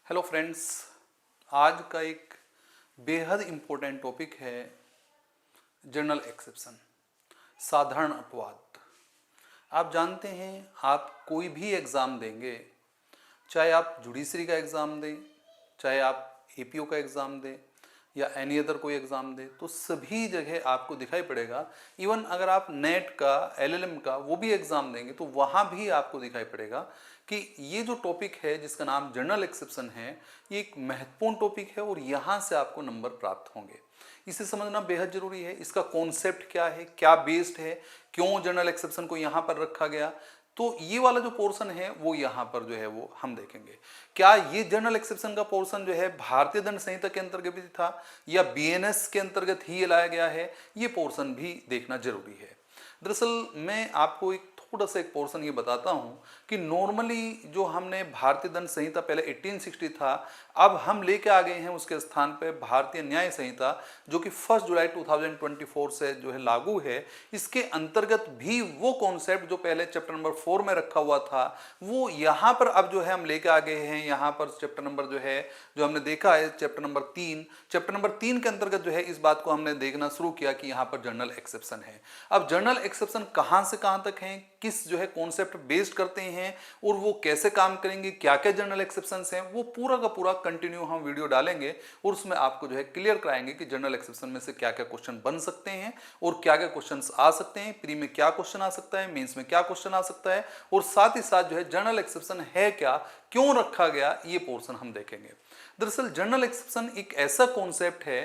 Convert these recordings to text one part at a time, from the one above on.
Hello friends, आज का एक बेहद इम्पोर्टेंट टॉपिक है जनरल एक्सेप्शन, साधारण अपवाद। आप जानते हैं, आप कोई भी एग्ज़ाम देंगे, चाहे आप जुडिशरी का एग्ज़ाम दें, चाहे आप एपीओ का एग्ज़ाम दें या एनी अदर कोई एग्ज़ाम दें, तो सभी जगह आपको दिखाई पड़ेगा। इवन अगर आप नेट का, एलएलएम का वो भी एग्ज़ाम देंगे तो वहाँ भी आपको दिखाई पड़ेगा कि ये जो टॉपिक है जिसका नाम जनरल एक्सेप्शन है, ये एक महत्वपूर्ण टॉपिक है और यहाँ से आपको नंबर प्राप्त होंगे। इसे समझना बेहद जरूरी है। इसका कॉन्सेप्ट क्या है, क्या बेस्ड है, क्यों जनरल एक्सेप्शन को यहाँ पर रखा गया, तो ये वाला जो पोर्शन है वो यहाँ पर जो है वो हम देखेंगे। क्या ये जनरल एक्सेप्शन का पोर्शन जो है भारतीय दंड संहिता के अंतर्गत भी था या बीएनएस के अंतर्गत ही ये लाया गया है, ये पोर्शन भी देखना जरूरी है। दरअसल मैं आपको एक थोड़ा सा एक पोर्शन ये बताता हूँ कि नॉर्मली जो हमने भारतीय दंड संहिता पहले 1860 था, अब हम लेके आ गए हैं उसके स्थान पे भारतीय न्याय संहिता, जो कि 1 जुलाई 2024 से जो है लागू है। इसके अंतर्गत भी वो कॉन्सेप्ट जो पहले चैप्टर नंबर 4 में रखा हुआ था, वो यहाँ पर अब जो है हम लेके आ गए हैं। यहाँ पर चैप्टर नंबर जो है, जो हमने देखा है चैप्टर नंबर 3 के अंतर्गत जो है इस बात को हमने देखना शुरू किया कि यहाँ पर जनरल एक्सेप्शन है। अब जनरल एक्सेप्शन कहाँ से कहाँ तक है, किस जो है कॉन्सेप्ट बेस्ड करते हैं और वो कैसे काम करेंगे, क्या क्या जनरल एक्सेप्शंस हैं, वो पूरा का पूरा कंटिन्यू हम वीडियो डालेंगे और उसमें आपको जो है क्लियर कराएंगे कि जनरल एक्सेप्शन में से क्या क्या क्वेश्चन बन सकते हैं और क्या क्या क्वेश्चंस आ सकते हैं, प्री में क्या क्वेश्चन आ सकता है, मेंस में क्या क्वेश्चन आ सकता है, और साथ ही साथ जो है जनरल एक्सेप्शन है क्या, क्यों रखा गया, ये पोर्शन हम देखेंगे। दरअसल जनरल एक्सेप्शन एक ऐसा कॉन्सेप्ट है,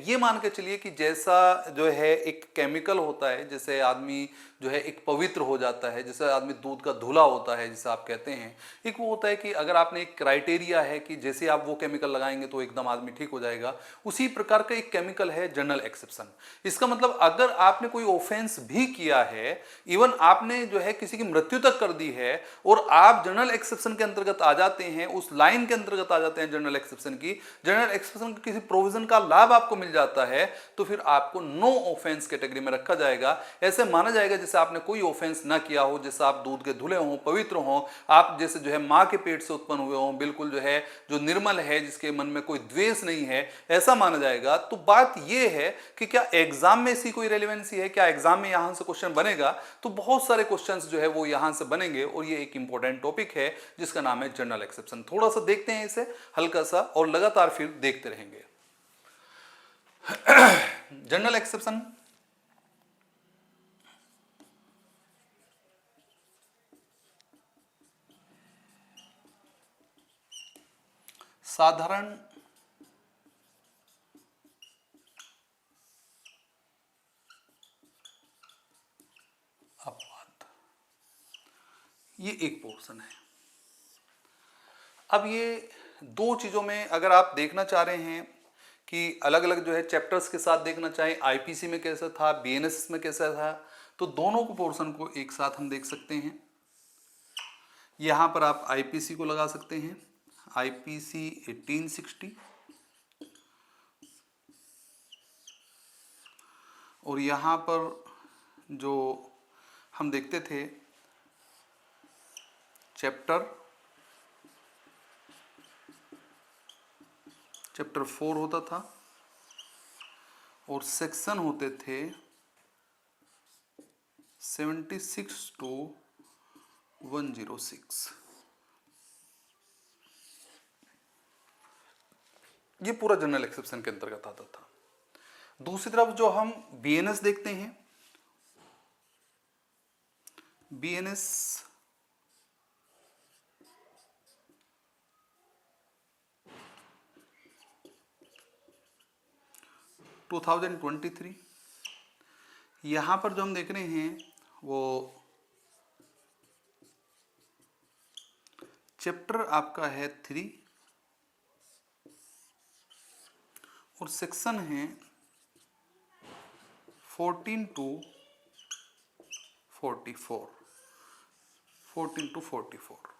ये मान के चलिए कि जैसा जो है एक केमिकल होता है, जैसे आदमी जो है एक पवित्र हो जाता है, जैसे आदमी दूध का धुला होता है जिसे आप कहते हैं, एक वो होता है कि अगर आपने एक क्राइटेरिया है कि जैसे आप वो केमिकल लगाएंगे तो एकदम आदमी ठीक हो जाएगा, उसी प्रकार का एक केमिकल है जनरल एक्सेप्शन। इसका मतलब अगर आपने कोई ऑफेंस भी किया है, इवन आपने जो है किसी की मृत्यु तक कर दी है और आप जनरल एक्सेप्शन के अंतर्गत आ जाते हैं, उस लाइन के अंतर्गत आ जाते हैं जनरल एक्सेप्शन की, जनरल एक्सेप्शन के किसी प्रोविजन का लाभ आपको मिल जाता है, तो फिर आपको नो ऑफेंस कैटेगरी में रखा जाएगा। ऐसे माना जाएगा जैसे आपने कोई ऑफेंस ना किया हो, जैसे आप दूध के धुले हों, पवित्र हों, आप जैसे जो है माँ के पेट से उत्पन्न हुए हों, बिल्कुल जो है जो निर्मल है, जिसके मन में कोई द्वेष नहीं है, ऐसा माना जाएगा। तो बात यह है कि क्या एग्जाम में इसकी कोई रेलिवेंसी है, क्या एग्जाम में यहां से क्वेश्चन बनेगा, तो बहुत सारे क्वेश्चंस जो है वो यहां से बनेंगे और ये एक इंपॉर्टेंट टॉपिक है जिसका नाम है जनरल एक्सेप्शन। थोड़ा सा देखते हैं इसे हल्का सा और लगातार फिर देखते रहेंगे। जनरल एक्सेप्शन साधारण अपवाद, ये एक पोर्शन है। अब ये दो चीजों में अगर आप देखना चाह रहे हैं कि अलग अलग जो है चैप्टर्स के साथ देखना चाहें, आईपीसी में कैसा था, बीएनएस में कैसा था, तो दोनों को पोर्शन को एक साथ हम देख सकते हैं। यहां पर आप आईपीसी को लगा सकते हैं, आईपीसी 1860, और यहां पर जो हम देखते थे चैप्टर 4 होता था और सेक्शन होते थे 76 to 106। ये पूरा जनरल एक्सेप्शन के अंतर्गत आता था। दूसरी तरफ जो हम बीएनएस देखते हैं, बीएनएस 2023, यहां पर जो हम देख रहे हैं वो चैप्टर आपका है 3 और सेक्शन है 14 to 44, 14 to 44।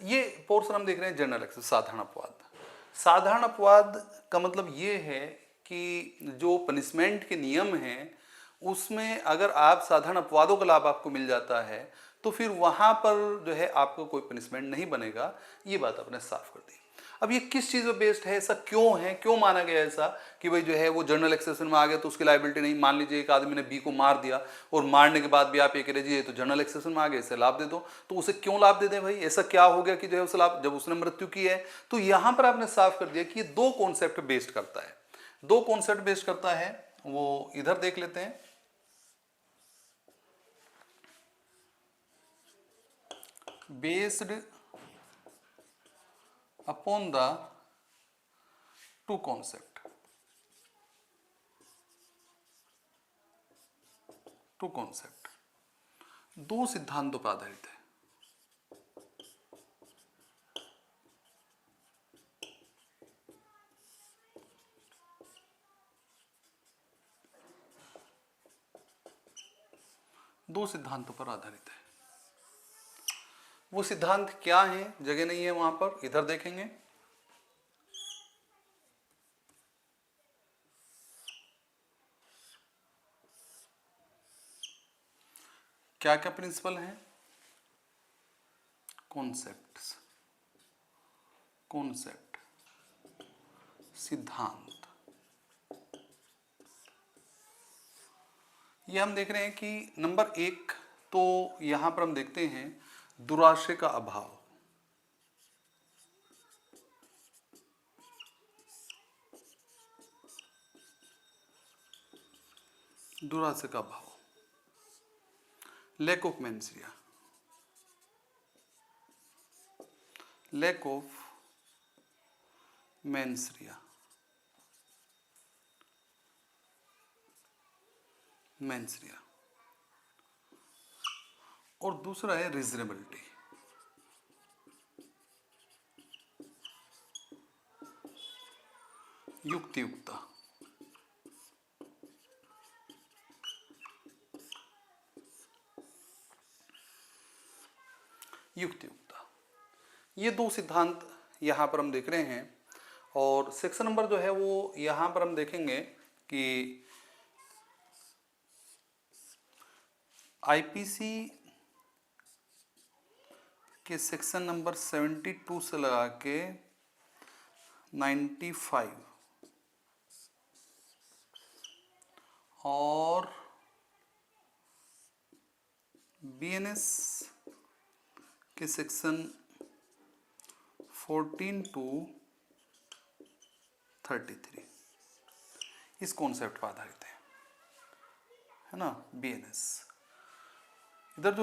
ये पोर्शन हम देख रहे हैं जनरल एक्सेप्शन, साधारण अपवाद। साधारण अपवाद का मतलब ये है कि जो पनिशमेंट के नियम हैं उसमें अगर आप साधारण अपवादों का लाभ आपको मिल जाता है तो फिर वहां पर जो है आपको कोई पनिशमेंट नहीं बनेगा। ये बात आपने साफ कर दी। अब ये किस चीज पे बेस्ड है, ऐसा क्यों है, क्यों माना गया ऐसा कि भाई जो है वो जनरल एक्सेप्शन में आ गया तो उसकी लायबिलिटी नहीं। मान लीजिए एक आदमी ने बी को मार दिया और मारने के बाद भी आप ये कह रहे जी ये तो जनरल एक्सेप्शन में आ गया, इसे लाभ दे दो, तो उसे क्यों लाभ दे दें भाई? ऐसा क्या हो गया कि जो है उसे लाभ, जब उसने मृत्यु की है? तो यहां पर आपने साफ कर दिया कि ये दो कॉन्सेप्ट बेस्ड करता है। दो कॉन्सेप्ट बेस्ड करता है, वो इधर देख लेते हैं। Based upon the two concept, two concept, दो सिद्धांतों पर आधारित है। दो सिद्धांतों पर आधारित है। वो सिद्धांत क्या है, जगह नहीं है वहां पर, इधर देखेंगे। क्या क्या प्रिंसिपल है? कॉन्सेप्ट्स, कॉन्सेप्ट, सिद्धांत। ये हम देख रहे हैं कि नंबर एक तो यहां पर हम देखते हैं दुराशय का अभाव। दुराशय का अभाव, lack of mens rea, lack of mens rea, mens rea. और दूसरा है रीजनेबिलिटी, युक्तियुक्ता। युक्तियुक्ता, ये दो सिद्धांत यहां पर हम देख रहे हैं। और सेक्शन नंबर जो है वो यहां पर हम देखेंगे कि आईपीसी के सेक्शन नंबर 72 से लगा के 95 और बीएनएस के सेक्शन 14 टू 33 इस कॉन्सेप्ट पर आधारित है ना, बीएनएस। इधर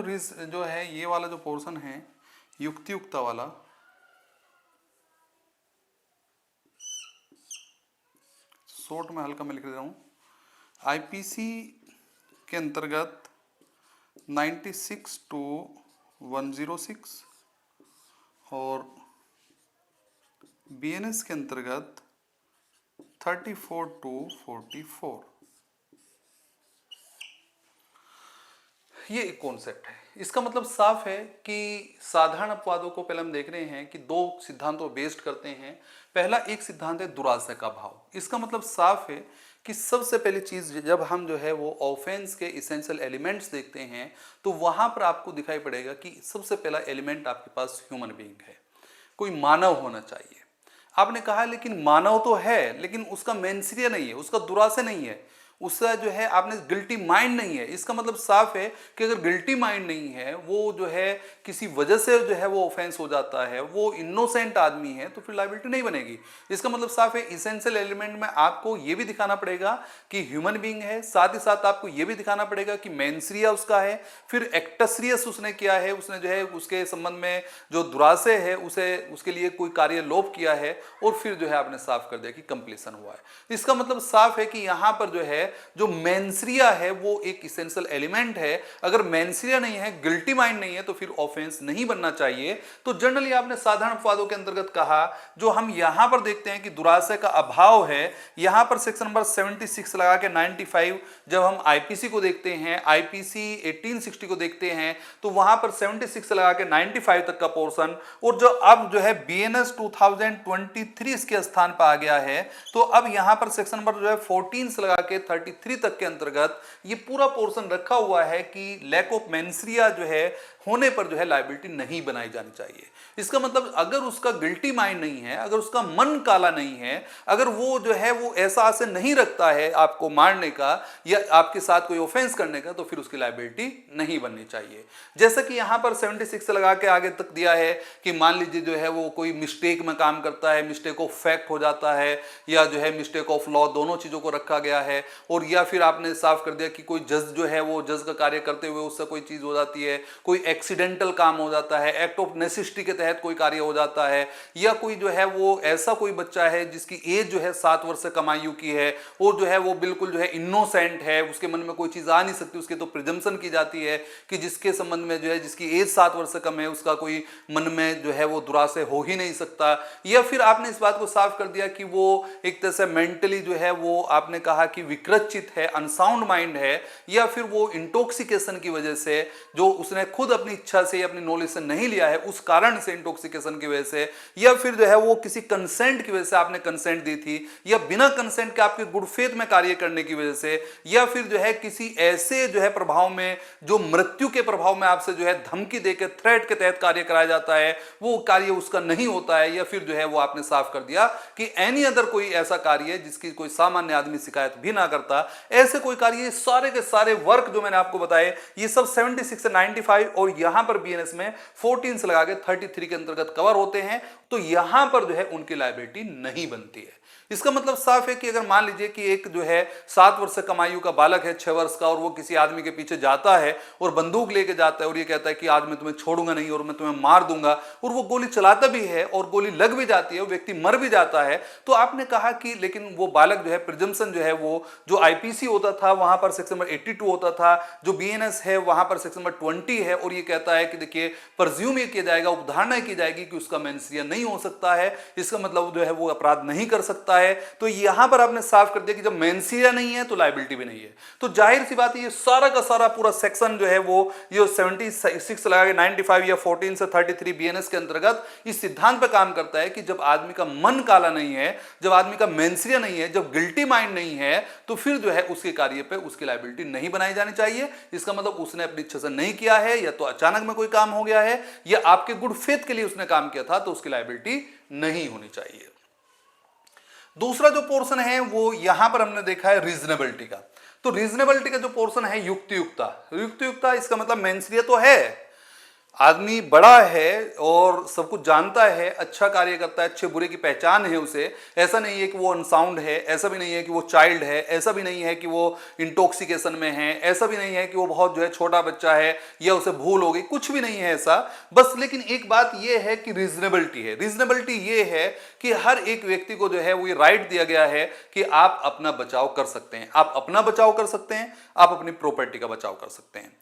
जो है ये वाला जो पोर्शन है युक्तियुक्ता वाला, शॉर्ट में हल्का मैं लिख रहा हूं, आईपीसी के अंतर्गत 96 टू 106 और बीएनएस के अंतर्गत 34 टू 44। ये एक कॉन्सेप्ट है। इसका मतलब साफ है कि साधारण अपवादों को पहले हम देख रहे हैं कि दो सिद्धांतों बेस्ड करते हैं। पहला एक सिद्धांत है दुराशय का भाव। इसका मतलब साफ है कि सबसे पहली चीज जब हम जो है वो ऑफेंस के इसेंशियल एलिमेंट्स देखते हैं तो वहां पर आपको दिखाई पड़ेगा कि सबसे पहला एलिमेंट आपके पास ह्यूमन बीइंग है, कोई मानव होना चाहिए। आपने कहा लेकिन मानव तो है, लेकिन उसका मेंसरिया नहीं है, उसका दुराशय नहीं है, उसका जो है आपने गिल्टी माइंड नहीं है। इसका मतलब साफ है कि अगर गिल्टी माइंड नहीं है, वो जो है किसी वजह से जो है वो ऑफेंस हो जाता है, वो इनोसेंट आदमी है, तो फिर लायबिलिटी नहीं बनेगी। इसका मतलब साफ है इसेंशियल एलिमेंट में आपको ये भी दिखाना पड़ेगा कि ह्यूमन बीइंग है, साथ ही साथ आपको ये भी दिखाना पड़ेगा कि मेंसरिया उसका है, फिर एक्टसरियस उसने किया है, उसने जो है उसके संबंध में जो दुराशय है उसे उसके लिए कोई कार्य लोप किया है, और फिर जो है आपने साफ कर दिया कि कंप्लीशन हुआ है। इसका मतलब साफ है कि यहां पर जो है जो मेंसरिया है वो एक इसेंशियल एलिमेंट है। अगर मेंसरिया नहीं है, गिल्टी माइंड नहीं है, तो फिर ऑफेंस नहीं बनना चाहिए। तो जनरली आपने साधारण अपवादों के अंतर्गत कहा, जो हम यहां पर देखते हैं कि दुराशय का अभाव है, यहां पर सेक्शन नंबर 76 लगा के 95 जब हम आईपीसी को देखते हैं, आईपीसी 1860 को देखते हैं, तो वहां पर 76 लगा के 95 तक का पोर्शन, और जो अब जो है बीएनएस 2023 इसके स्थान पर आ गया है, तो अब यहां पर सेक्शन नंबर जो है 14 से लगा के 33 तक के अंतर्गत ये पूरा पोर्शन रखा हुआ है कि लैक ऑफ मेंसरिया जो है होने पर जो है लायबिलिटी नहीं बनाई जानी चाहिए। इसका मतलब अगर उसका गिल्टी माइंड नहीं है, अगर उसका मन काला नहीं है, अगर वो जो है वो ऐसा आशय नहीं रखता है आपको मारने का या आपके साथ कोई ऑफेंस करने का, तो फिर उसकी लायबिलिटी नहीं बननी चाहिए। जैसा कि यहां पर 76 से लगा के आगे तक दिया है कि मान लीजिए जो है वो कोई मिस्टेक में काम करता है, मिस्टेक ऑफ फैक्ट हो जाता है या जो है मिस्टेक ऑफ लॉ, दोनों चीजों को रखा गया है। और या फिर आपने साफ कर दिया कि कोई जज जो है वो जज का कार्य करते हुए उससे कोई चीज हो जाती है, कोई एक्सीडेंटल काम हो जाता है, एक्ट ऑफ नेसेसिटी के तहत कोई कार्य हो जाता है, या कोई जो है वो ऐसा कोई बच्चा है जिसकी एज जो है 7 वर्ष से कम आयु की है और जो है वो बिल्कुल जो है इनोसेंट है, उसके मन में कोई चीज आ नहीं सकती, उसके तो प्रिजम्पशन की जाती है कि जिसके संबंध में जो है जिसकी एज 7 वर्ष से कम है उसका कोई मन में जो है वो दुराशय हो ही नहीं सकता। या फिर आपने इस बात को साफ कर दिया कि वो एक तरह से मेंटली जो है वो आपने कहा कि विकृत है, अनसाउंड माइंड है, या फिर वो इंटॉक्सिकेशन की वजह से जो उसने खुद अपनी इच्छा से अपनी नॉलेज से नहीं लिया है उस कारण से इंटॉक्सिकेशन की वजह से, या फिर जो है वो किसी कंसेंट की वजह से आपने कंसेंट दी थी, या बिना कंसेंट के आपके गुड फेथ में कार्य करने की वजह से, या फिर जो है किसी ऐसे जो है प्रभाव में जो मृत्यु के प्रभाव में आपसे जो है धमकी देकर थ्रेट के तहत कार्य कराया जाता है, वो कार्य उसका नहीं होता है, या फिर जो है वो आपने साफ कर दिया कि एनी अदर कोई ऐसा कार्य है जिसकी कोई सामान्य आदमी शिकायत भी ना करता, ऐसे कोई कार्य, सारे के सारे वर्क जो मैंने आपको बताए ये सब 76 से 95 और यहां पर बीएनएस में 14 से लगा के 33 के अंतर्गत कवर होते हैं। तो यहां पर जो है उनकी लायबिलिटी नहीं बनती है। इसका मतलब साफ है कि अगर मान लीजिए कि एक जो है 7 वर्ष से कम आयु का बालक है, 6 वर्ष का, और वो किसी आदमी के पीछे जाता है और बंदूक लेके जाता है और ये कहता है कि आज मैं तुम्हें छोड़ूंगा नहीं और मैं तुम्हें मार दूंगा, और वो गोली चलाता भी है और गोली लग भी जाती है, वो व्यक्ति मर भी जाता है, तो आपने कहा कि लेकिन वो बालक जो है प्रिजम्पशन जो है वो जो आईपीसी होता था वहां पर सेक्शन नंबर 82 होता था, जो बीएनएस है वहां पर सेक्शन नंबर 20 है, और ये कहता है कि देखिए प्रज्यूम ये किया जाएगा, उपधारणा की जाएगी कि उसका मेंसिया नहीं हो सकता है, इसका मतलब जो है वो अपराध नहीं कर सकता है। तो यहां पर आपने साफ कर दिया कि जब मेंसिया नहीं है तो लायबिलिटी भी नहीं है। तो जाहिर सी बात है ये सारा का सारा पूरा सेक्शन जो है वो ये 76 लगा के 95 या 14 से 33 बीएनएस के अंतर्गत इस सिद्धांत पर काम करता है कि जब आदमी का मन काला नहीं है, जब आदमी का मेंसिया नहीं है, जब गिल्टी माइंड नहीं है, तो फिर जो है उसके कार्य पे उसकी लायबिलिटी नहीं बनाई जानी चाहिए। इसका मतलब उसने अपनी इच्छा से नहीं किया है, या तो अचानक में कोई काम हो गया है, या आपके गुड फेथ के लिए उसने काम किया था, तो उसकी लायबिलिटी नहीं होनी चाहिए। दूसरा जो पोर्शन है वो यहां पर हमने देखा है रीजनेबिलिटी का। तो रीजनेबिलिटी का जो पोर्शन है युक्तियुक्ता, युक्तियुक्ता इसका मतलब मेंसिया तो है, आदमी बड़ा है और सब कुछ जानता है, अच्छा कार्य करता है, अच्छे बुरे की पहचान है उसे, ऐसा नहीं है कि वो अनसाउंड है, ऐसा भी नहीं है कि वो चाइल्ड है, ऐसा भी नहीं है कि वो इंटॉक्सिकेशन में है, ऐसा भी नहीं है कि वो बहुत जो है छोटा बच्चा है या उसे भूल हो गई, कुछ भी नहीं है ऐसा। बस लेकिन एक बात ये है कि रीजनेबिलिटी है। रीजनेबिलिटी ये है कि हर एक व्यक्ति को जो है वो ये राइट दिया गया है कि आप अपना बचाव कर सकते हैं, आप अपना बचाव कर सकते हैं, आप अपनी प्रॉपर्टी का बचाव कर सकते हैं।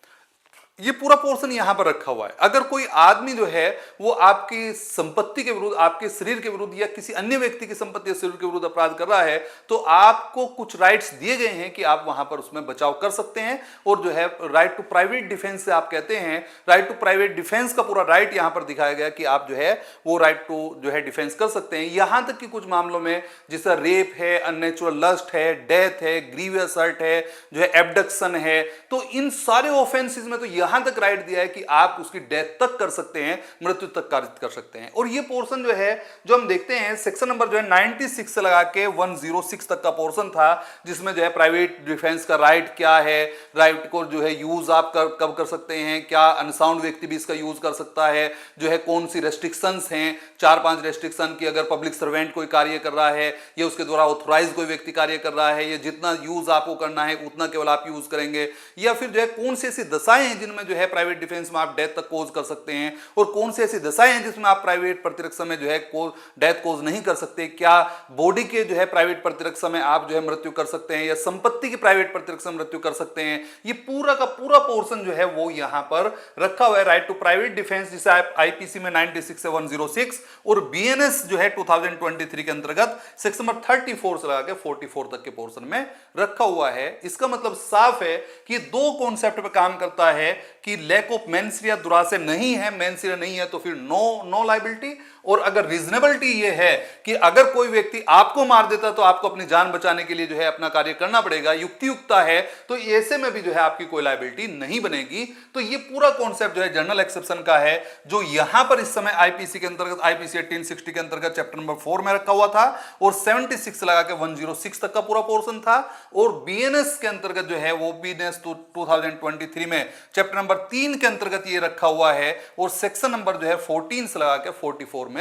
ये पूरा पोर्शन यहां पर रखा हुआ है। अगर कोई आदमी जो है वो आपकी संपत्ति के विरुद्ध, आपके शरीर के विरुद्ध या किसी अन्य व्यक्ति की संपत्ति या शरीर के विरुद्ध अपराध कर रहा है, तो आपको कुछ राइट्स दिए गए हैं कि आप वहां पर उसमें बचाव कर सकते हैं। और जो है राइट टू प्राइवेट डिफेंस से आप कहते हैं, राइट टू प्राइवेट डिफेंस का पूरा राइट यहां पर दिखाया गया कि आप जो है वो राइट टू जो है डिफेंस कर सकते हैं। यहां तक कि कुछ मामलों में जैसा रेप है, अननेचुरल लस्ट है, डेथ है, ग्रीवियस हर्ट है, जो है एब्डक्शन है, तो इन सारे ऑफेंसेस में तो यहां तक राइट दिया है कि आप उसकी डेथ तक कर सकते हैं, मृत्यु तक कारित कर सकते हैं। और ये पोर्शन जो है जो हम देखते हैं सेक्शन नंबर जो है 96 से लगा के 106 तक का पोर्शन था, जिसमें जो है प्राइवेट डिफेंस का राइट क्या है, राइट को जो है यूज आप कब कर सकते हैं, क्या अनसाउंड व्यक्ति भी इसका यूज कर सकता है, जो है कौन सी रेस्ट्रिक्शंस हैं, 4-5 रेस्ट्रिक्शन की, अगर पब्लिक सर्वेंट कोई कार्य कर रहा है या उसके द्वारा ऑथोराइज कोई व्यक्ति कार्य कर रहा है, या जितना यूज आपको करना है उतना केवल आप यूज करेंगे, या फिर जो है कौन सी ऐसी दशाएं हैं जिनमें जो है प्राइवेट डिफेंस में आप डेथ तक कोज कर सकते हैं, और कौन सी ऐसी दशाएं हैं जिसमें आप प्राइवेट प्रतिरक्षा में जो है डेथ कोज नहीं कर सकते, क्या बॉडी के जो है प्राइवेट प्रतिरक्षा में आप जो है मृत्यु कर सकते हैं, या संपत्ति की प्राइवेट प्रतिरक्षा में मृत्यु कर सकते हैं। ये पूरा का पूरा पोर्शन जो है वो यहां पर रखा हुआ है, राइट टू प्राइवेट डिफेंस, जिसे आईपीसी में 96 से 106 और बीएनएस जो है 2023 के अंतर्गत सेक्शन नंबर 34 से लगा के 44 तक के पोर्शन में रखा हुआ है। इसका मतलब साफ है कि दो कॉन्सेप्ट पे काम करता है कि लैक ऑफ मेंसरिया दुरासे नहीं है, मेंसरिया नहीं है, तो फिर नो लायबिलिटी। और अगर रीजनेबिलिटी ये है कि अगर कोई व्यक्ति आपको मार देता तो आपको अपनी जान बचाने के लिए जो है अपना कार्य करना पड़ेगा, युक्तियुक्ता है, तो ऐसे में भी जो है आपकी कोई लायबिलिटी नहीं बनेगी। तो ये पूरा कॉन्सेप्ट जो है जनरल एक्सेप्शन का है, जो यहां पर इस समय आईपीसी के अंतर्गत, आईपीसी 1860 के अंतर्गत चैप्टर नंबर 4 में रखा हुआ था, और 76 लगा के 106 तक का पूरा पोर्शन था। और बीएनएस के अंतर्गत जो है वो बीएनएस 2023 में चैप्टर नंबर 3 के अंतर्गत ये रखा हुआ है, और सेक्शन नंबर जो है 14 से लगा के 44 में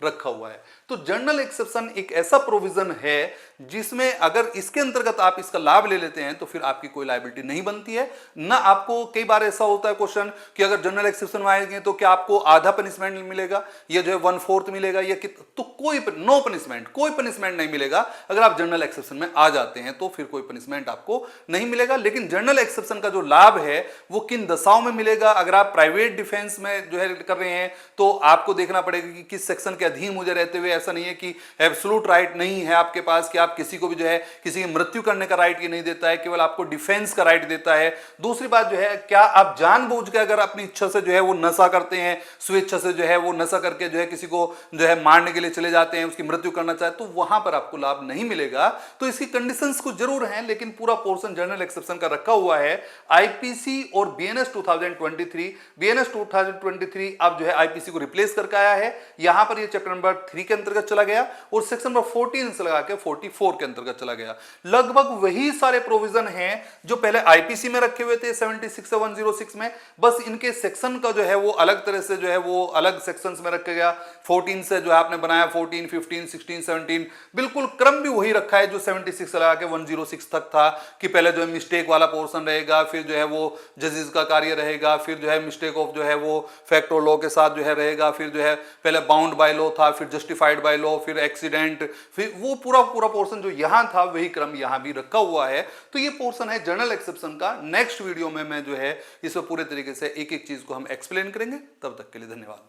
रखा हुआ है। तो जनरल एक्सेप्शन एक ऐसा प्रोविजन है जिसमें अगर इसके अंतर्गत आप इसका लाभ ले लेते हैं तो फिर आपकी कोई लायबिलिटी नहीं बनती है ना। आपको कई बार ऐसा होता है क्वेश्चन कि अगर जनरल एक्सेप्शन में आएंगे तो क्या आपको आधा पनिशमेंट मिलेगा या जो है 1/4 मिलेगा या तो कोई नो पनिशमेंट, कोई पनिशमेंट नहीं मिलेगा। अगर आप जनरल एक्सेप्शन में आ जाते हैं तो फिर कोई पनिशमेंट आपको नहीं मिलेगा। लेकिन जनरल एक्सेप्शन का जो लाभ है वो किन दशाओं में मिलेगा? अगर आप प्राइवेट डिफेंस में जो है कर रहे हैं तो आपको देखना पड़ेगा कि किस सेक्शन के अधीन मुझे रहते हुए, ऐसा नहीं है कि एब्सोल्यूट राइट नहीं है आपके पास कि आप किसी को भी जो है किसी की मृत्यु करने का राइट ये नहीं देता है, केवल आपको डिफेंस का राइट देता है। दूसरी बात जो है, क्या आप जानबूझ के अगर अपनी इच्छा से जो है वो नशा करते हैं, स्वेच्छा से जो है वो नशा करके जो है किसी को जो है मारने के लिए चले जाते हैं, उसकी मृत्यु करना चाहे, तो वहां पर आपको लाभ नहीं मिलेगा। तो इसकी कंडीशंस कुछ जरूर हैं, लेकिन पूरा पोर्शन जनरल एक्सेप्शन का रखा हुआ है। आईपीसी और बीएनएस 2023 अब जो है आईपीसी को रिप्लेस करके आया है। यहां पर ये चैप्टर नंबर 3 के अंतर्गत चला गया और सेक्शन नंबर 14 से लगा के 44 के अंतर्गत चला गया। लगभग वही सारे प्रोविजन हैं जो पहले आईपीसी में रखे हुए थे 76 से 106 में, बस इनके सेक्शन का जो है वो अलग तरह से जो है वो अलग सेक्शंस में रखा गया। 14 से जो है आपने बनाया 14, 15, 16, 17, बिल्कुल क्रम भी वही रखा है जो 76 से लगा के 106 तक था कि पहले जो है मिस्टेक वाला पोर्शन रहेगा, फिर जो है वो जजेस का कार्य रहेगा, फिर जो है मिस्टेक ऑफ जो है वो फैक्टर लॉ के साथ जो है रहेगा, फिर जो है पहले बाउंड बाय लॉ था, फिर जस्टिफाइड बाय लॉ, फिर एक्सीडेंट, फिर वो पूरा पोर्शन जो यहां था वही क्रम यहां भी रखा हुआ है। तो ये पोर्शन है जनरल एक्सेप्शन का। नेक्स्ट वीडियो में मैं जो है इस पूरे तरीके से एक एक चीज को हम एक्सप्लेन करेंगे। तब तक के लिए धन्यवाद।